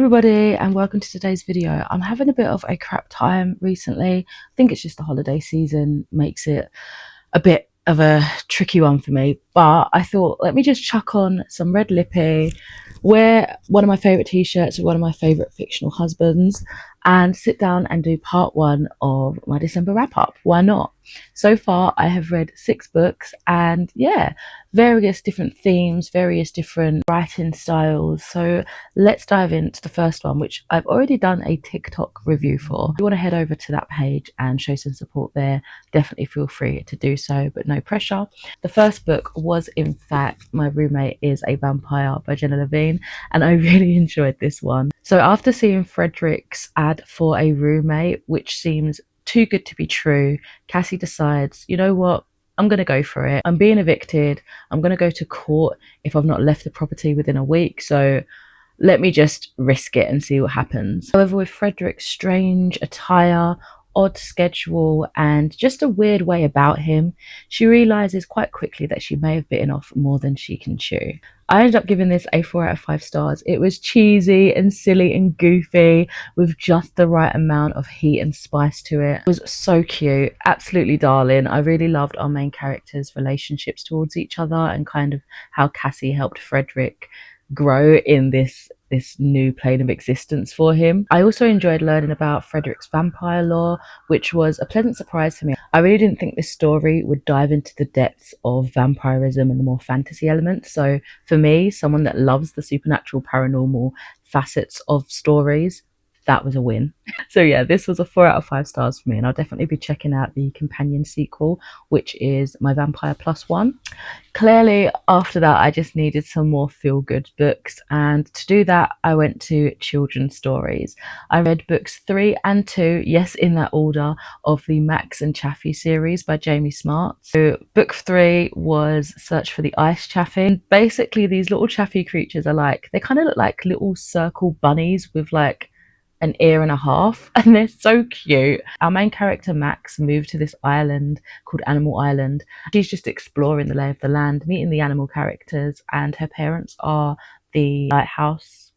everybody and welcome to today's video. I'm having a bit of a crap time recently. I think it's just the holiday season makes it a bit of a tricky one for me, but I thought let me just chuck on some red lippy, wear one of my favourite t-shirts with one of my favourite fictional husbands and sit down and do part one of my December wrap up. Why not? So far I have read 6 books and yeah, various different themes, various different writing styles. So let's dive into the first one, which I've already done a TikTok review for. If you want to head over to that page and show some support there, definitely feel free to do so, but no pressure. The first book was in fact My Roommate is a Vampire by Jenna Levine, and I really enjoyed this one. So after seeing Frederick's ad for a roommate, which seems too good to be true, Cassie decides, you know what, I'm going to go for it. I'm being evicted. I'm going to go to court if I've not left the property within a week. So let me just risk it and see what happens. However, with Frederick's strange attire, odd schedule, and just a weird way about him, she realizes quite quickly that she may have bitten off more than she can chew. I ended up giving this a 4 out of 5 stars. It was cheesy and silly and goofy with just the right amount of heat and spice to it. It was so cute, absolutely darling. I really loved our main characters' relationships towards each other and kind of how Cassie helped Frederick grow in this new plane of existence for him. I also enjoyed learning about Frederick's vampire lore, which was a pleasant surprise for me. I really didn't think this story would dive into the depths of vampirism and the more fantasy elements. So for me, someone that loves the supernatural, paranormal facets of stories, that was a win. So yeah, this was a 4 out of 5 stars for me, and I'll definitely be checking out the companion sequel, which is My Vampire Plus One. Clearly after that I just needed some more feel-good books, and to do that I went to children's stories. I read books 3 and 2, yes, in that order, of the Max and Chaffee series by Jamie Smart. So book 3 was Search for the Ice Chaffee. Basically these little chaffee creatures are like, they kind of look like little circle bunnies with like an ear and a half, and they're so cute. Our main character Max moved to this island called Animal Island. She's just exploring the lay of the land, meeting the animal characters, and her parents are the lighthouse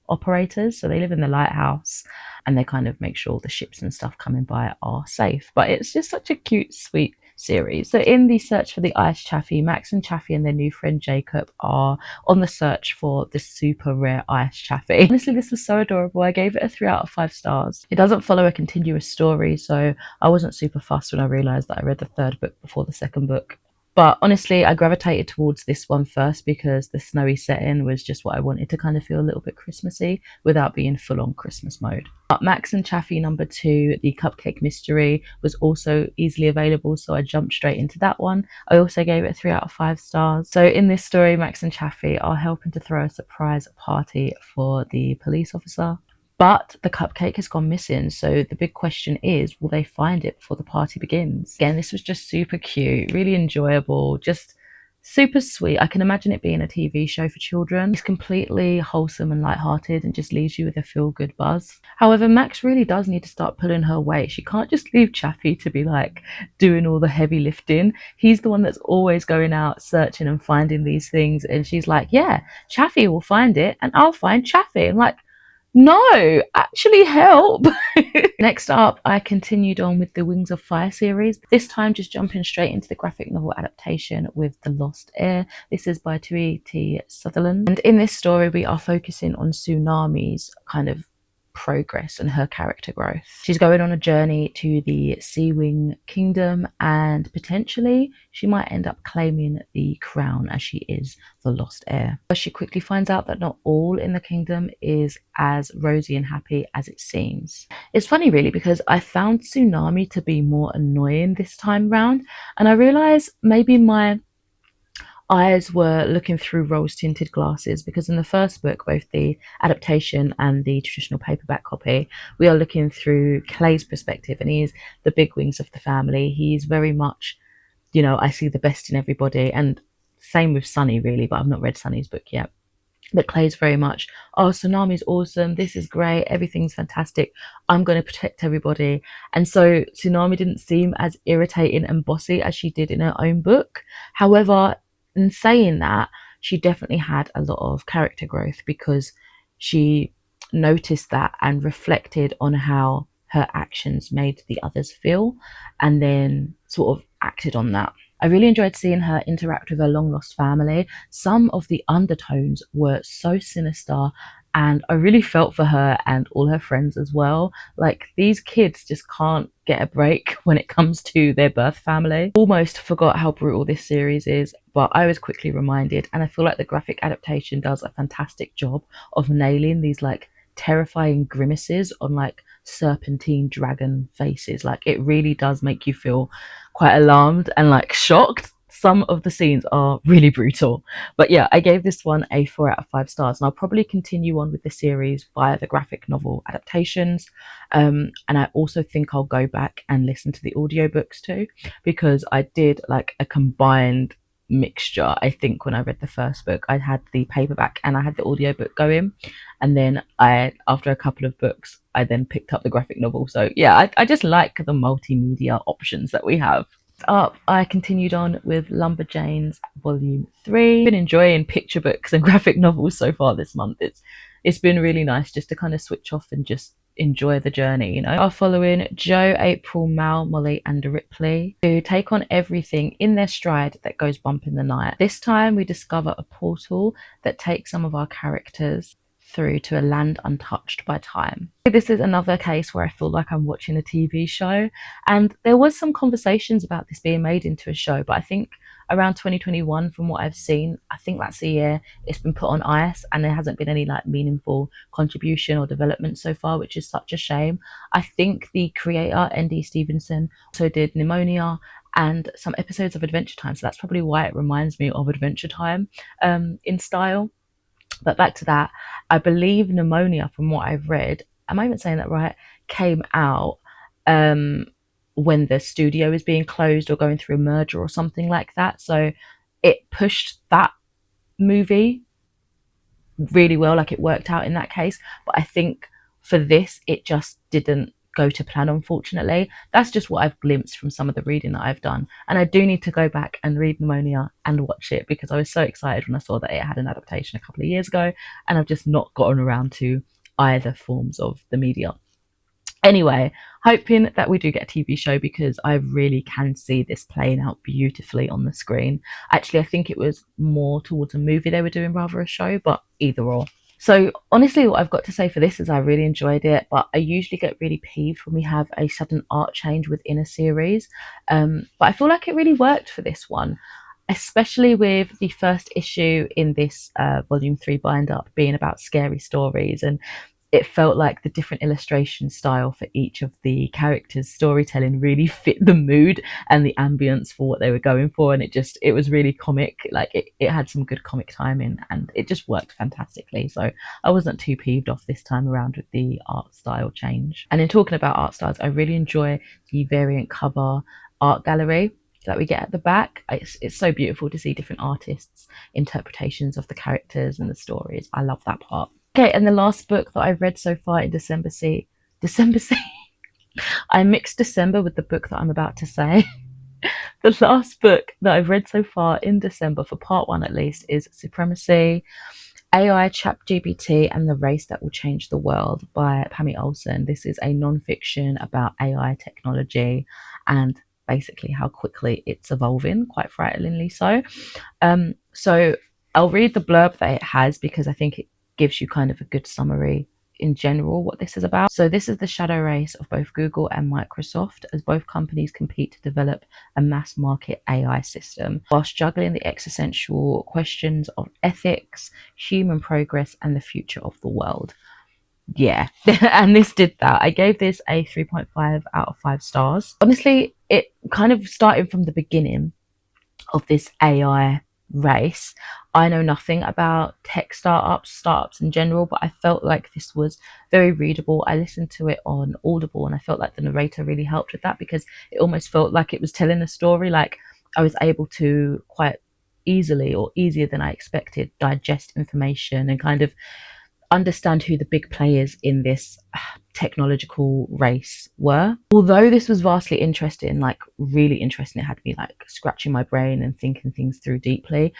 operators, so they live in the lighthouse and they kind of make sure the ships and stuff coming by are safe. But it's just such a cute, sweet series. So in the search for the ice chaffee, Max and Chaffee and their new friend Jacob are on the search for the super rare ice chaffee. Honestly, this was so adorable. I gave it a 3 out of 5 stars. It doesn't follow a continuous story, so I wasn't super fussed when I realized that I read the 3rd book before the 2nd book. But honestly, I gravitated towards this one first because the snowy setting was just what I wanted to kind of feel a little bit Christmassy without being full on Christmas mode. But Max and Chaffee number 2, the Cupcake Mystery, was also easily available, so I jumped straight into that one. I also gave it a 3 out of 5 stars. So in this story, Max and Chaffee are helping to throw a surprise party for the police officer. But the cupcake has gone missing, so the big question is, will they find it before the party begins? Again, this was just super cute, really enjoyable, just super sweet. I can imagine it being a TV show for children. It's completely wholesome and lighthearted and just leaves you with a feel-good buzz. However, Max really does need to start pulling her weight. She can't just leave Chaffee to be like doing all the heavy lifting. He's the one that's always going out searching and finding these things, and she's like, yeah, Chaffee will find it and I'll find Chaffee. I'm like, no, actually help. Next up, I continued on with the Wings of Fire series, this time just jumping straight into the graphic novel adaptation with The Lost Heir. This is by Tui T. Sutherland, and in this story we are focusing on Tsunami's kind of progress and her character growth. She's going on a journey to the Sea Wing Kingdom, and potentially she might end up claiming the crown as she is the lost heir. But she quickly finds out that not all in the kingdom is as rosy and happy as it seems. It's funny really because I found Tsunami to be more annoying this time round, and I realised maybe my eyes were looking through rose-tinted glasses, because in the first book, both the adaptation and the traditional paperback copy, we are looking through Clay's perspective, and he is the big wings of the family. He's very much, you know, I see the best in everybody, and same with Sunny really, but I've not read Sunny's book yet. But Clay's very much, oh, Tsunami's awesome, this is great, everything's fantastic, I'm going to protect everybody. And so Tsunami didn't seem as irritating and bossy as she did in her own book. However, in saying that, she definitely had a lot of character growth, because she noticed that and reflected on how her actions made the others feel, and then sort of acted on that. I really enjoyed seeing her interact with her long lost family. Some of the undertones were so sinister, and I really felt for her and all her friends as well. Like, these kids just can't get a break when it comes to their birth family. Almost forgot how brutal this series is, but I was quickly reminded, and I feel like the graphic adaptation does a fantastic job of nailing these like terrifying grimaces on like serpentine dragon faces. Like, it really does make you feel quite alarmed and like shocked. Some of the scenes are really brutal. But yeah, I gave this one a 4 out of 5 stars, and I'll probably continue on with the series via the graphic novel adaptations. And I also think I'll go back and listen to the audiobooks too, because I did like a combined mixture. I think when I read the first book, I had the paperback and I had the audiobook going, and then after a couple of books, I then picked up the graphic novel. So yeah, I just like the multimedia options that we have. Up, I continued on with Lumberjanes Volume 3. I've been enjoying picture books and graphic novels so far this month. It's been really nice just to kind of switch off and just enjoy the journey, you know. Are following Joe, April, Mal, Molly, and Ripley, who take on everything in their stride that goes bump in the night. This time we discover a portal that takes some of our characters through to a land untouched by time. This is another case where I feel like I'm watching a TV show, and there was some conversations about this being made into a show, but I think around 2021, from what I've seen, I think that's the year it's been put on ice, and there hasn't been any like meaningful contribution or development so far, which is such a shame. I think the creator, ND Stevenson, also did Pneumonia and some episodes of Adventure Time, so that's probably why it reminds me of Adventure Time in style. But back to that, I believe Pneumonia, from what I've read, am I even saying that right, came out when the studio is being closed or going through a merger or something like that. So it pushed that movie really well, like it worked out in that case. But I think for this, it just didn't go to plan, unfortunately. That's just what I've glimpsed from some of the reading that I've done, and I do need to go back and read Pneumonia and watch it, because I was so excited when I saw that it had an adaptation a couple of years ago, and I've just not gotten around to either forms of the media. Anyway, hoping that we do get a TV show, because I really can see this playing out beautifully on the screen. Actually, I think it was more towards a movie they were doing rather a show, but either or. So honestly, what I've got to say for this is I really enjoyed it, but I usually get really peeved when we have a sudden art change within a series. But I feel like it really worked for this one, especially with the first issue in this volume 3 bind up being about scary stories, and it felt like the different illustration style for each of the characters' storytelling really fit the mood and the ambience for what they were going for, and it was really comic. Like it had some good comic timing, and it just worked fantastically. So I wasn't too peeved off this time around with the art style change. And in talking about art styles, I really enjoy the variant cover art gallery that we get at the back. It's so beautiful to see different artists' interpretations of the characters and the stories. I love that part. Okay, and the last book that I've read so far in December I mixed December with the book that I'm about to say. The last book that I've read so far in December, for part 1 at least, is Supremacy, AI, ChatGPT, and the Race That Will Change the World by Pammy Olson. This is a non-fiction about AI technology and basically how quickly it's evolving, quite frighteningly so. So I'll read the blurb that it has, because I think it gives you kind of a good summary in general what this is about. So this is the shadow race of both Google and Microsoft, as both companies compete to develop a mass market AI system whilst juggling the existential questions of ethics, human progress, and the future of the world. Yeah, and this did that. I gave this a 3.5 out of 5 stars. Honestly, it kind of started from the beginning of this AI race. I know nothing about tech startups in general, but I felt like this was very readable. I listened to it on Audible, and I felt like the narrator really helped with that, because it almost felt like it was telling a story. Like, I was able to quite easily, or easier than I expected, digest information and kind of understand who the big players in this technological race were. Although this was vastly interesting, like really interesting, it had me like scratching my brain and thinking things through deeply.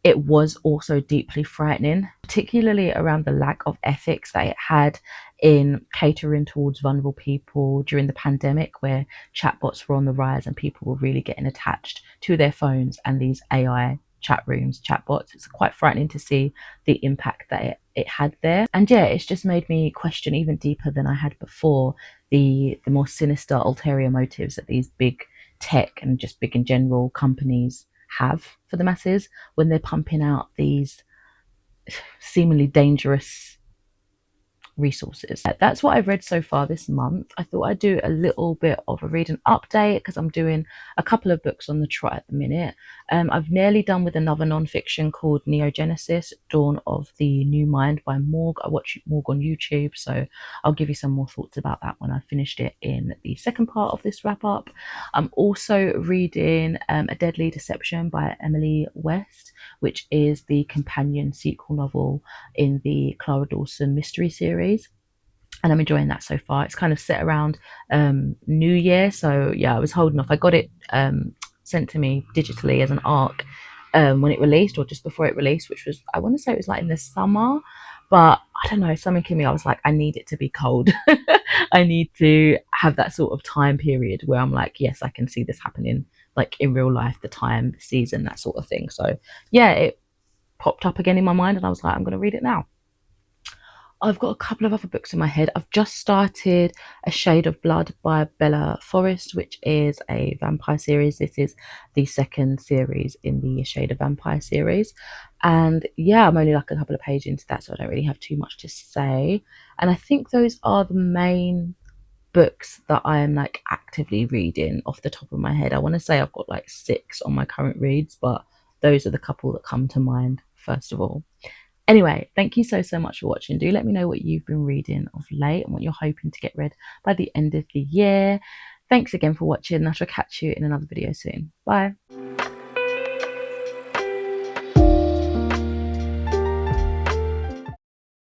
it was also deeply frightening, particularly around the lack of ethics that it had in catering towards vulnerable people during the pandemic, where chatbots were on the rise and people were really getting attached to their phones and these AI chat rooms, chatbots. It's quite frightening to see the impact that it had there. And yeah, it's just made me question even deeper than I had before the more sinister ulterior motives that these big tech and just big in general companies have for the masses when they're pumping out these seemingly dangerous resources. That's what I've read so far this month. I thought I'd do a little bit of a reading update because I'm doing a couple of books on the trot at the minute. I've nearly done with another non-fiction called Neogenesis, Dawn of the New Mind by Morg. I watch Morg on YouTube, so I'll give you some more thoughts about that when I've finished it in the second part of this wrap up. I'm also reading A Deadly Deception by Emily West, which is the companion sequel novel in the Clara Dawson mystery series, and I'm enjoying that so far. It's kind of set around New Year, so yeah, I was holding off. I got it sent to me digitally as an ARC when it released, or just before it released, which was, I want to say it was like in the summer, but I don't know, something in me, I was like, I need it to be cold. I need to have that sort of time period where I'm like, yes, I can see this happening, like in real life, the time, the season, that sort of thing. So yeah, it popped up again in my mind and I was like, I'm going to read it now. I've got a couple of other books in my head. I've just started A Shade of Blood by Bella Forrest, which is a vampire series. This is the second series in the A Shade of Vampire series. And yeah, I'm only like a couple of pages into that, so I don't really have too much to say. And I think those are the main books that I am like actively reading off the top of my head. I want to say I've got like 6 on my current reads, but those are the couple that come to mind first of all. Anyway, thank you so much for watching. Do let me know what you've been reading of late and what you're hoping to get read by the end of the year. Thanks again for watching. I shall catch you in another video soon. Bye.